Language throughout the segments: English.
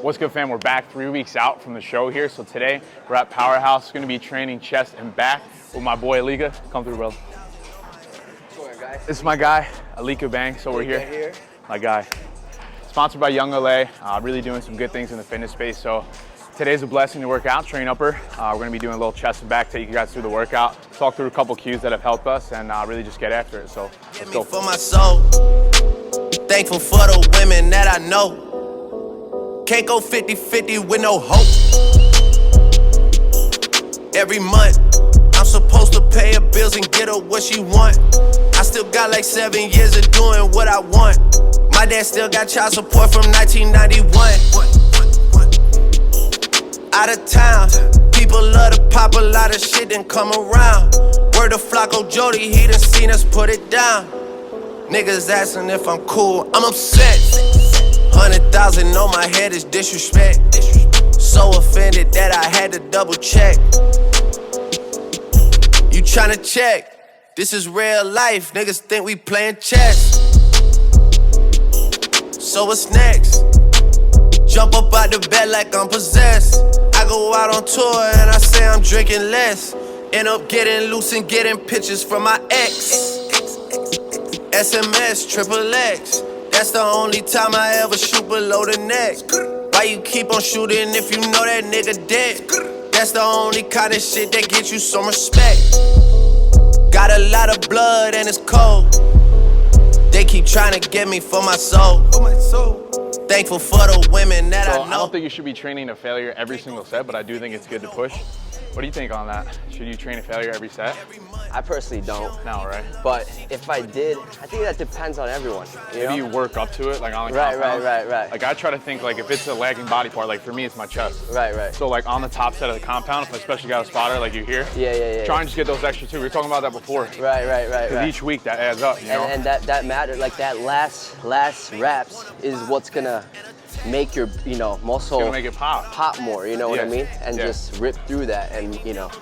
What's good, fam? We're back 3 weeks out from the show here. So today we're at Powerhouse, going to be training chest and back with my boy Alika. Come through, bro. This is my guy, Alika Bang. So we're here. My guy. Sponsored by Young LA. Really doing some good things in the fitness space. So today's a blessing to work out, train upper. We're going to be doing a little chest and back, take you guys through the workout, talk through a couple cues that have helped us, and really just get after it. So let's go. For my soul, thankful for the women that I know. Can't go 50-50 with no hope. Every month, I'm supposed to pay her bills and get her what she want. I still got like 7 years of doing what I want. My dad still got child support from 1991. Out of town, people love to pop a lot of shit and come around. Word to Flacco Jody, he done seen us put it down. Niggas asking if I'm cool, I'm upset. 100,000 on my head is disrespect. So offended that I had to double check. You tryna check? This is real life, niggas think we playing chess. So what's next? Jump up out the bed like I'm possessed. I go out on tour and I say I'm drinking less. End up getting loose and getting pictures from my ex. SMS, triple X. That's the only time I ever shoot below the neck. Why you keep on shooting if you know that nigga dead? That's the only kind of shit that gets you some respect. Got a lot of blood and it's cold. They keep trying to get me for my soul. Thankful for the women that I know. I don't think you should be training to failure every single set, but I do think it's good to push. What do you think on that? Should you train to failure every set? I personally don't. No, right? But if I did, I think that depends on everyone. Maybe you work up to it, like on the right. Like I try to think like if it's a lagging body part, like for me it's my chest. Right. So like on the top set of the compound, if I especially got a spotter like you here, try and just get those extra two. We were talking about that before. Right. Because each week that adds up, you know? And that matter, like that last reps is what's gonna make your muscle gonna make it pop more, you know what I mean, and just rip through that and help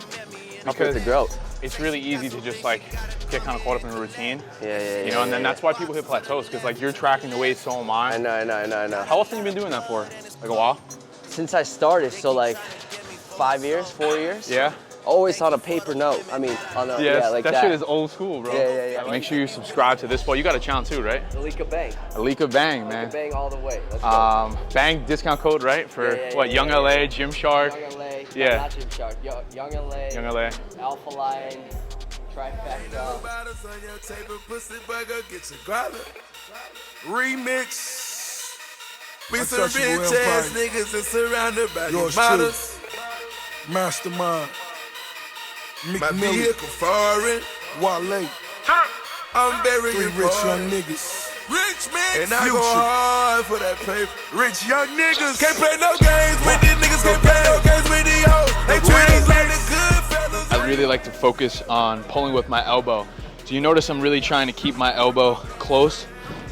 with the growth. It's really easy to just like get kind of caught up in a routine. You know, and then that's why people hit plateaus, because like you're tracking the weight, so am I. I know. How often have you been doing that for? Like a while? Since I started, so like 5 years, 4 years. Yeah. Always on a paper note. I mean, on a like that shit is old school, bro. Yeah. Make sure you subscribe to this. Well, you got a channel too, right? Alika Bang. Alika Bang, man. Alika Bang all the way. Let's go. Bang discount code, right? For Young LA, Gymshark. Young LA. Yeah. Not Gymshark. Young LA. Young LA. Alpha Lion. Trifecta. Remix. We some bitch ass niggas and surrounded by these models. Mastermind. My vehicle foreign. Wale. I'm very rich young niggas. Rich man. And I go hard for that paper. Rich young niggas. Can't play no games with these niggas. Can't play no games with these hoes. They treat us like the good fellas. I really like to focus on pulling with my elbow. So you notice I'm really trying to keep my elbow close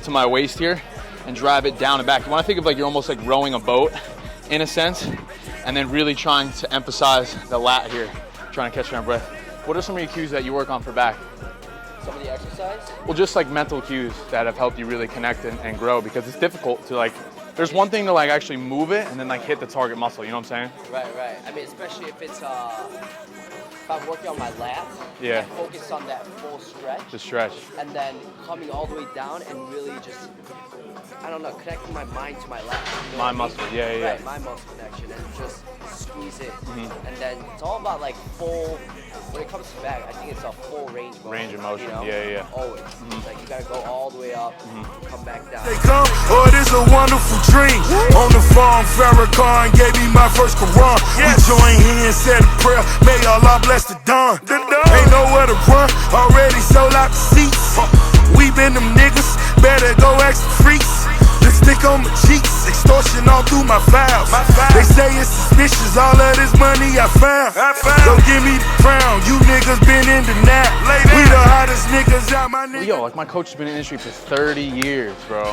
to my waist here and drive it down and back. You want to think of like you're almost like rowing a boat in a sense, and then really trying to emphasize the lat here, trying to catch my breath. What are some of your cues that you work on for back? Some of the exercise? Well, just like mental cues that have helped you really connect and grow, because it's difficult to like, there's one thing to like actually move it and then like hit the target muscle, you know what I'm saying? Right. I mean, especially if it's, if I'm working on my lats, I focus on that full stretch. The stretch. And then coming all the way down and really just, I don't know, connecting my mind to my lats. You know my muscle, Right, my muscle connection, and just squeeze it. And then it's all about like full, when it comes to back, I think it's a full range motion. Range of motion, you know? yeah. Always. Like you gotta go all the way up, come back down. They come, oh, this a wonderful dream. On the farm, Farrakhan gave me my first Quran. We joined hands, said a prayer, may Allah bless the dawn. Ain't nowhere to run, already sold out the seats. We been them niggas, better go ask the freaks. Lipstick on my cheeks, extortion all through my files. They say it's suspicious, all of this money I found. Don't give me the crown, you niggas been in the nap. We the hottest niggas out, my nigga. Yo, like my coach has been in the industry for 30 years, bro.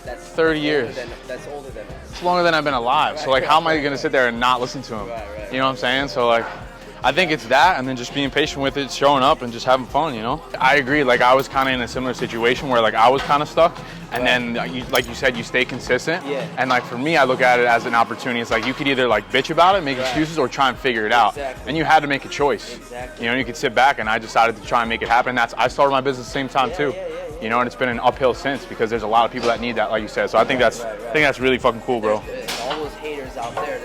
That's 30 years. That's older than us. It's longer than I've been alive. So like, how am I gonna sit there and not listen to him? Right. You know what I'm saying? So like, I think it's that, and then just being patient with it, showing up, and just having fun, you know? I agree. Like, I was kind of in a similar situation where, like, I was kind of stuck, and then, like you said, you stay consistent. Yeah. And, like, for me, I look at it as an opportunity. It's like you could either, like, bitch about it, make excuses, or try and figure it out. Exactly. And you had to make a choice. Exactly. You know, you could sit back, and I decided to try and make it happen. I started my business at the same time, too. You know, and it's been an uphill since because there's a lot of people that need that, like you said. So I think that's really fucking cool, bro. All those haters out there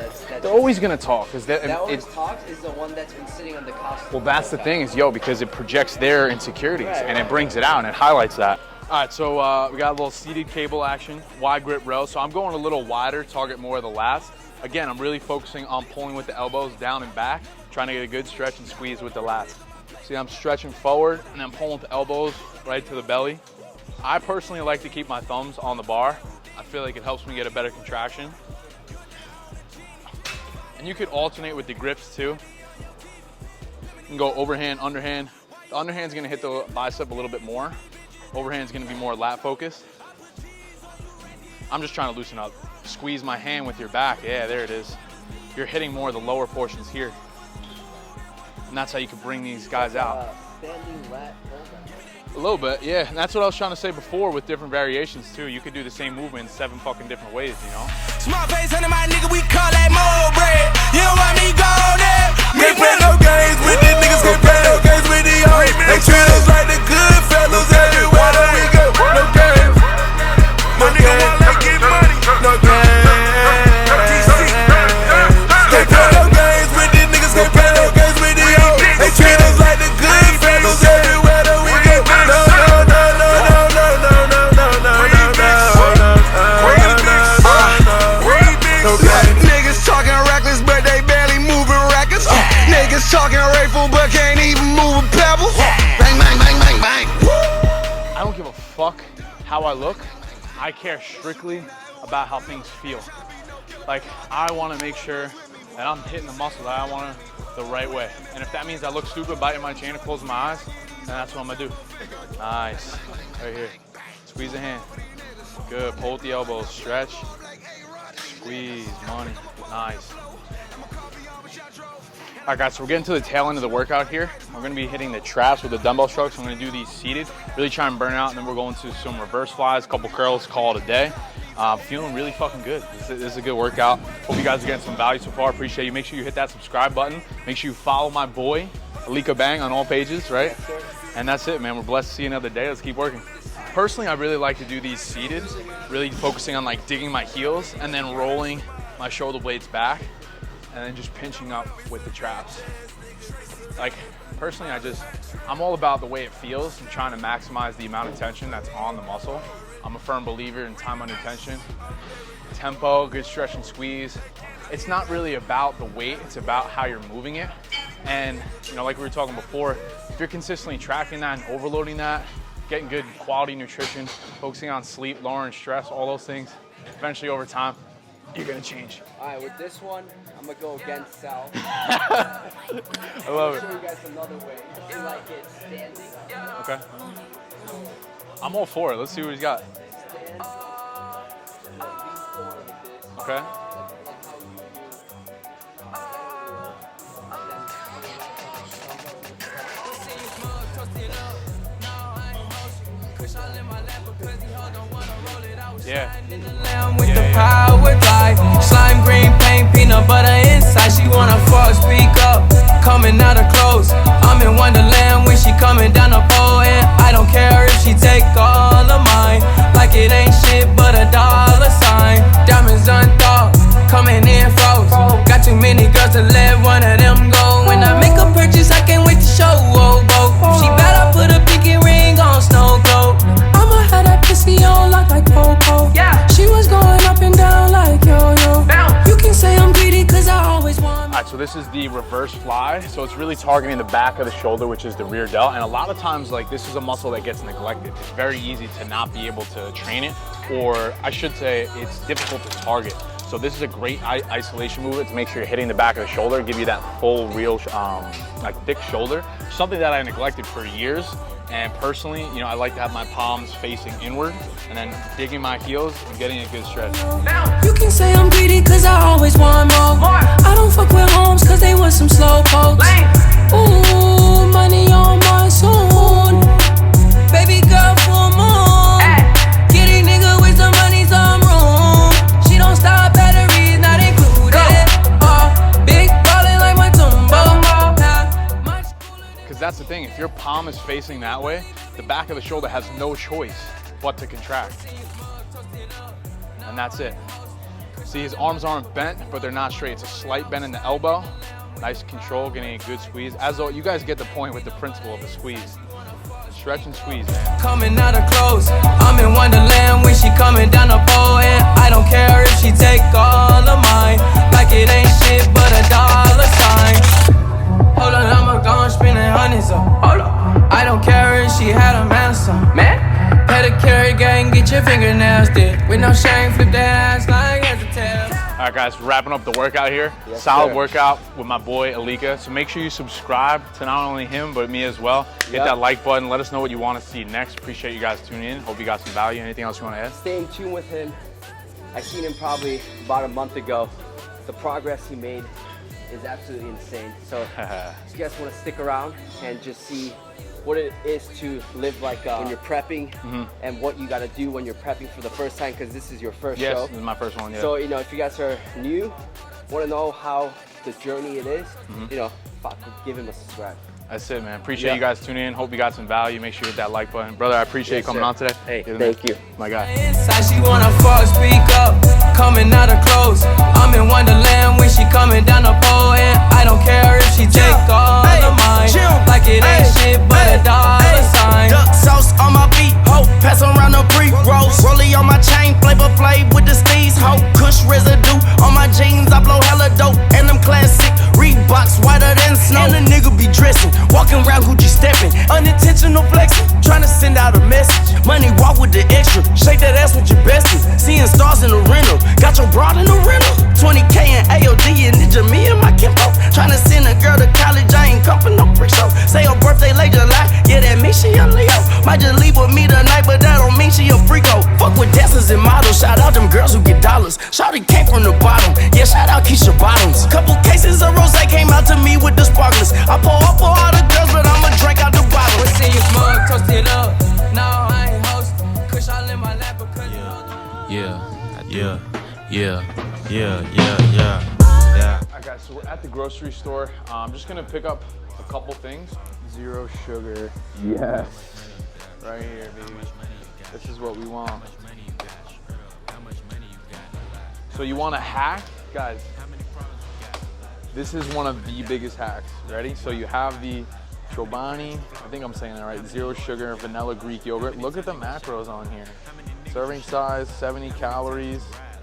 They're always gonna talk because that always talks is the one that's been sitting on the costume. Well, that's the thing is, because it projects their insecurities and it brings it out and it highlights that. All right, so we got a little seated cable action, wide grip row. So I'm going a little wider, target more of the lats. Again, I'm really focusing on pulling with the elbows down and back, trying to get a good stretch and squeeze with the lats. See, I'm stretching forward and then pulling with the elbows right to the belly. I personally like to keep my thumbs on the bar. I feel like it helps me get a better contraction. And you could alternate with the grips too. You can go overhand, underhand. The underhand's gonna hit the bicep a little bit more. Overhand's gonna be more lat focused. I'm just trying to loosen up. Squeeze my hand with your back. Yeah, there it is. You're hitting more of the lower portions here. And that's how you can bring these guys out. Standing lat pull down. A little bit, yeah. And that's what I was trying to say before with different variations too. You could do the same movement in 7 fucking different ways, you know? Smart face under my nigga, we call that mold bread. You don't want me gone there. Can't play no games with these niggas, can't play no games with these hoes. They treat us like the good fellas everywhere that we go. No games, no games, no games. Can't play no games with these niggas, can't play no games with these hoes. They treat us like the good fellas everywhere that we go. No, no, no, no, no, no, no, no, no, no, no, no. Niggas talking reckless, but they barely moving records. Niggas talking rifle, but can't even move a pebble. Bang, bang, bang, bang, bang. I don't give a fuck how I look. I care strictly about how things feel. Like, I want to make sure that I'm hitting the muscle that I want to the right way. And if that means I look stupid biting my chain and closing my eyes, then that's what I'm gonna do. Nice. Right here. Squeeze the hand. Good. Pull with the elbows. Stretch. Squeeze. Money. Nice. All right, guys, so we're getting to the tail end of the workout here. We're gonna be hitting the traps with the dumbbell strokes. I'm gonna do these seated, really try and burn out, and then we're going to some reverse flies, a couple curls, call it a day. Feeling really fucking good. This is a good workout. Hope you guys are getting some value so far. Appreciate you. Make sure you hit that subscribe button. Make sure you follow my boy, Alika Bang, on all pages, right? And that's it, man. We're blessed to see you another day. Let's keep working. Personally, I really like to do these seated, really focusing on like digging my heels and then rolling my shoulder blades back and then just pinching up with the traps. Like, personally, I'm all about the way it feels. I'm trying to maximize the amount of tension that's on the muscle. I'm a firm believer in time under tension. Tempo, good stretch and squeeze. It's not really about the weight, it's about how you're moving it. And, you know, like we were talking before, if you're consistently tracking that and overloading that, getting good quality nutrition, focusing on sleep, lowering stress, all those things, eventually over time, you're gonna change. All right, with this one, I'm gonna go against Sal. I love it. I'll show you guys another way. You like it standing. Okay. I'm all for it. Let's see what he's got. Stand. Lean forward like this. Okay. Yeah. With the power glide, slime green paint, peanut butter inside. She wanna fuck, speak up, coming out of clothes. I'm in Wonderland when she coming down the pole, and I don't care if she take all of mine. Like it ain't shit but a dollar sign. Diamonds unthought, coming in froze. Got too many girls to let one of them go. When I make a purchase, I can't wait to show. She bet I put a pinky ring on Snow Globe. I'ma have that pussy on lock like Popo. Yeah. She was going up and down like yo-yo. You can say I'm greedy cause I always want. All right, so this is the reverse fly. So it's really targeting the back of the shoulder, which is the rear delt. And a lot of times, like, this is a muscle that gets neglected. It's very easy to not be able to train it, or I should say it's difficult to target. So this is a great isolation movement to make sure you're hitting the back of the shoulder, give you that full, real, like thick shoulder. Something that I neglected for years. And personally, you know, I like to have my palms facing inward and then digging my heels and getting a good stretch. You can say I'm greedy cause I always want more. I don't fuck with homes cause they want some slow pokes. Ooh, money on my soul. Baby girl, full moon. Kitty nigga with some money, some room. She don't stop, batteries not included. Big ballin' like my tumbo. Because that's the thing, if your palm is facing that way, the back of the shoulder has no choice but to contract. And that's it. See, his arms aren't bent, but they're not straight. It's a slight bend in the elbow. Nice control, getting a good squeeze. As though you guys get the point with the principle of the squeeze. Stretch and squeeze, man. Coming out of clothes, I'm in Wonderland when she coming down the pole. And I don't care if she take all of mine, like it ain't shit but a dollar sign. Hold on, I'ma go spending hundreds up. Hold on, I don't care if she had a man or something. Man, pedicure gang, get your fingernails did. With no shame, flip that ass like as a tail. All right, guys, wrapping up the workout here. Yes, Solid sir. workout with my boy Alika. So make sure you subscribe to not only him, but me as well. Hit Yep. that like button. Let us know what you want to see next. Appreciate you guys tuning in. Hope you got some value. Anything else you want to add? Stay in tune with him. I seen him probably about a month ago. The progress he made is absolutely insane. So if you guys want to stick around and just see what it is to live like when you're prepping and what you got to do when you're prepping for the first time, because this is your first Yes, show. this is my first one, yeah. So, you know, if you guys are new, want to know how the journey it is, you know, fuck, give him a subscribe. That's it, man. Appreciate Yeah. you guys tuning in. Hope you got some value. Make sure you hit that like button. Brother, I appreciate you Yes, coming sir. on today. Hey, Get in thank there. you. My guy. Inside she wanna fuck, speak up, coming out of clothes. I'm in Wonderland when she coming down the pole. And I don't care if she take all of mine, like it ain't shit but a dollar sign. Duck sauce on my feet, ho. Pass around the pre-rolls. Rollie on my chain, flavor Flav with the steez, ho. Kush residue on my jeans, I blow hella dope. And them classic Reeboks whiter than snow. And a nigga be dressing, walking around Gucci stepping. Unintentional flexing, trying to send out a message. Money walk with the extra, shake that ass with your bestie. Seeing stars in the rental, got your broad in the rental. 20K and AOD and Ninja, me and my kinfolk. Trying to send a girl to college, I ain't come for no pre-show. Say her birthday late July, yeah, that means she a Leo. Might just leave with me tonight, but that don't mean she a freako. Fuck with dancers and models, shout out them girls who get dollars. Shawty came from the bottom, yeah, shout out Keisha Bottoms. Couple cases of rosé came out to me with the sparklers. I pour up for all the girls, but I'ma drink out the bottle. What's in your mug, toast it up. No, I ain't hosting. Kush all in my lap because All right, guys, so we're at the grocery store. I'm just gonna pick up a couple things. Zero sugar. Yes. Right here, baby. This is what we want. So you want a hack? Guys, this is one of the biggest hacks. Ready? So you have the Chobani, I think I'm saying that right, zero sugar, vanilla Greek yogurt. Look at the macros on here. Serving size, 70 calories,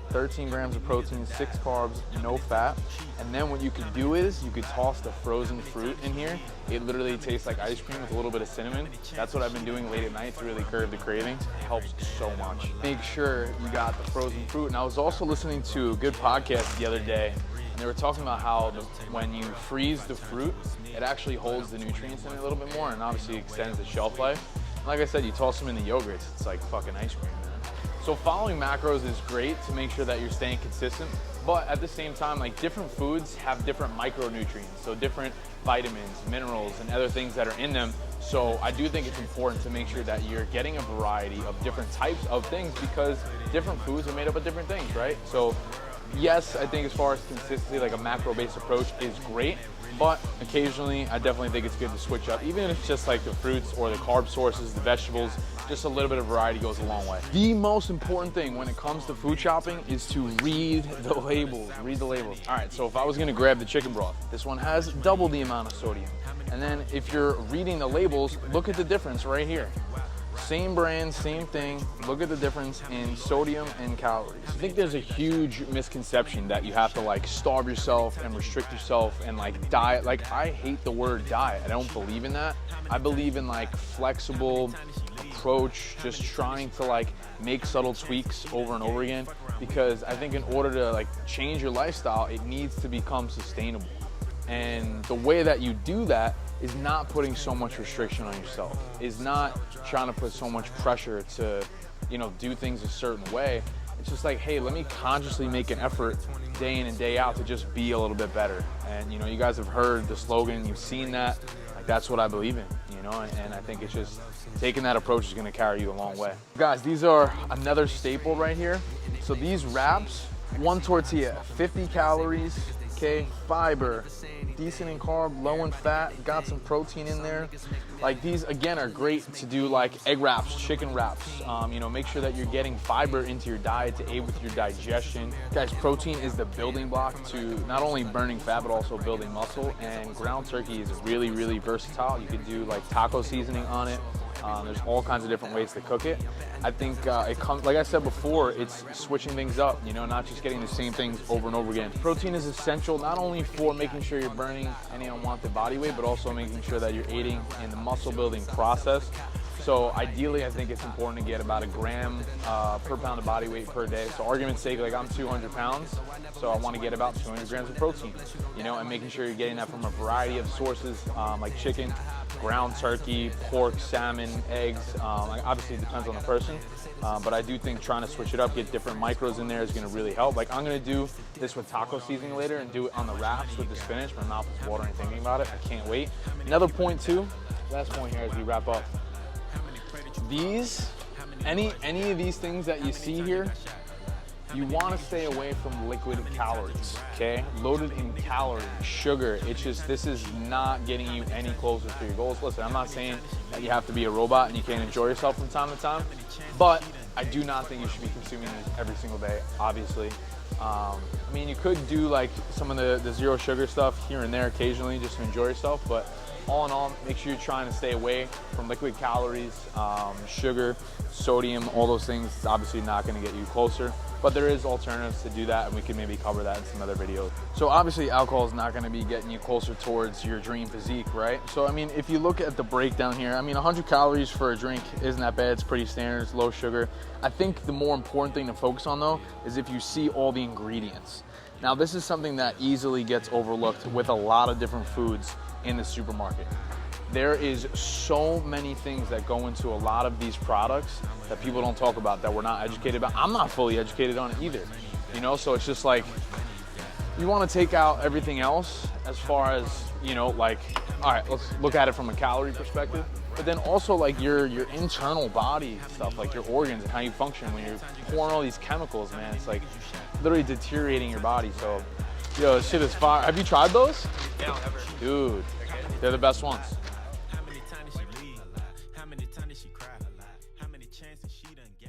13 grams of protein, 6 carbs, no fat. And then what you could do is you could toss the frozen fruit in here. It literally tastes like ice cream with a little bit of cinnamon. That's what I've been doing late at night to really curb the cravings. It helps so much. Make sure you got the frozen fruit. And I was also listening to a good podcast the other day, and they were talking about how when you freeze the fruit, it actually holds the nutrients in it a little bit more and obviously extends the shelf life. And like I said, you toss them in the yogurts, it's like fucking ice cream, man. So following macros is great to make sure that you're staying consistent, but at the same time, like different foods have different micronutrients, so different vitamins, minerals, and other things that are in them. So I do think it's important to make sure that you're getting a variety of different types of things because different foods are made up of different things, right? So yes, I think as far as consistency, like a macro-based approach is great, but occasionally I definitely think it's good to switch up, even if it's just like the fruits or the carb sources, the vegetables, just a little bit of variety goes a long way. The most important thing when it comes to food shopping is to read the labels, All right, so if I was gonna grab the chicken broth, this one has double the amount of sodium. And then if you're reading the labels, look at the difference right here. Same brand, same thing. Look at the difference in sodium and calories. I think there's a huge misconception that you have to like starve yourself and restrict yourself and like diet. Like I hate the word diet. I don't believe in that. I believe in like flexible approach, just trying to like make subtle tweaks over and over again, because I think in order to like change your lifestyle, it needs to become sustainable. And the way that you do that is not putting so much restriction on yourself, is not trying to put so much pressure to, you know, do things a certain way. It's just like, hey, let me consciously make an effort day in and day out to just be a little bit better. And, you know, you guys have heard the slogan, you've seen that. Like, that's what I believe in, you know, and I think it's just taking that approach is gonna carry you a long way. Guys, these are another staple right here. So these wraps, one tortilla, 50 calories, okay, fiber, decent in carb, low in fat, got some protein in there. Like, these again are great to do like egg wraps, chicken wraps. You know, make sure that you're getting fiber into your diet to aid with your digestion. Guys, protein is the building block to not only burning fat but also building muscle, and ground turkey is really, really versatile. You could do like taco seasoning on it. There's all kinds of different ways to cook it. I think it comes, like I said before, it's switching things up, you know, not just getting the same things over and over again. Protein is essential not only for making sure you're burning any unwanted body weight, but also making sure that you're aiding in the muscle building process. So ideally, I think it's important to get about 1 gram per pound of body weight per day. So argument's sake, like I'm 200 pounds, so I want to get about 200 grams of protein, you know, and making sure you're getting that from a variety of sources, like chicken, ground turkey, pork, salmon, eggs. Obviously it depends on the person, but I do think trying to switch it up, get different micros in there is gonna really help. Like, I'm gonna do this with taco seasoning later and do it on the wraps with the spinach. My mouth is watering thinking about it. I can't wait. Another point too, last point here as we wrap up. These, any of these things that you see here, you want to stay away from liquid calories, okay? Loaded in calories, sugar, it's just, this is not getting you any closer to your goals. Listen, I'm not saying that you have to be a robot and you can't enjoy yourself from time to time, but I do not think you should be consuming these every single day, obviously. I mean, you could do like some of the zero sugar stuff here and there occasionally just to enjoy yourself, but all in all, make sure you're trying to stay away from liquid calories, sugar, sodium, all those things. It's obviously not going to get you closer, but there is alternatives to do that, and we can maybe cover that in some other videos. So obviously alcohol is not going to be getting you closer towards your dream physique, right? So I mean, if you look at the breakdown here, I mean, 100 calories for a drink isn't that bad. It's pretty standard, it's low sugar. I think the more important thing to focus on though is if you see all the ingredients. Now this is something that easily gets overlooked with a lot of different foods in the supermarket. There is so many things that go into a lot of these products that people don't talk about, that we're not educated about. I'm not fully educated on it either, you know? So it's just like, you wanna take out everything else as far as, you know, like, all right, let's look at it from a calorie perspective, but then also like your internal body stuff, like your organs and how you function when you're pouring all these chemicals, man. It's like literally deteriorating your body. So, yo, this shit is fire. Have you tried those? Yeah, never. Dude, they're the best ones. How many times she leave? How many times she cry? How many chances she done gave?